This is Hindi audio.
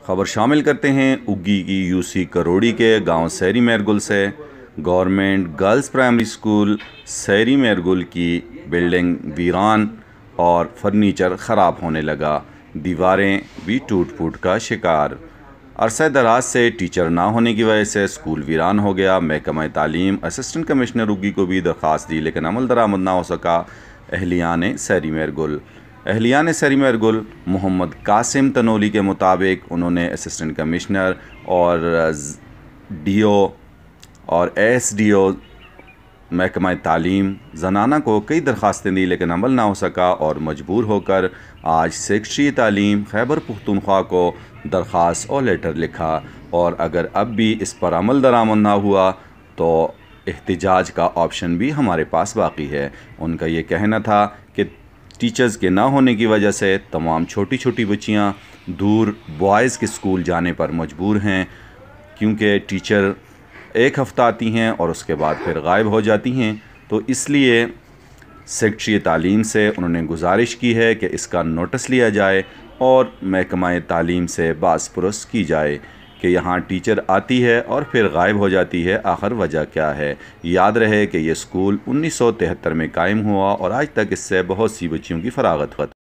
खबर शामिल करते हैं उग्गी की यूसी करोड़ी के गांव सैरी मेरगुल से। गवर्नमेंट गर्ल्स प्राइमरी स्कूल सैरी मेरगुल की बिल्डिंग वीरान और फर्नीचर ख़राब होने लगा। दीवारें भी टूट फूट का शिकार। अरसा दराज से टीचर ना होने की वजह से स्कूल वीरान हो गया। महकमा तालीम असिस्टेंट कमिश्नर उग्गी को भी दरख्वास्त दी लेकिन अमल दरामद ना हो सका। अहलियान सैरी मेरगुल मोहम्मद कासिम तनोली के मुताबिक उन्होंने असिस्टेंट कमिश्नर और डीओ और एसडीओ महकमा तालीम ज़नाना को कई दरख्वास्तें दी लेकिन अमल ना हो सका और मजबूर होकर आज सेक्रेटरी तालीम खैबर पुख्तूनख्वा को दरख्वास्त और लेटर लिखा। और अगर अब भी इस पर अमल दरामद ना हुआ तो एहतिजाज का ऑप्शन भी हमारे पास बाकी है। उनका ये कहना था कि टीचर्स के ना होने की वजह से तमाम छोटी छोटी बच्चियाँ दूर बॉयज़ के स्कूल जाने पर मजबूर हैं, क्योंकि टीचर एक हफ़्ता आती हैं और उसके बाद फिर गायब हो जाती हैं। तो इसलिए सेक्रेटरी तालीम से उन्होंने गुजारिश की है कि इसका नोटिस लिया जाए और महकमा तालीम से बाज़-पुरस की जाए कि यहाँ टीचर आती है और फिर गायब हो जाती है, आखिर वजह क्या है। याद रहे कि ये स्कूल 1973 में कायम हुआ और आज तक इससे बहुत सी बच्चियों की फरागत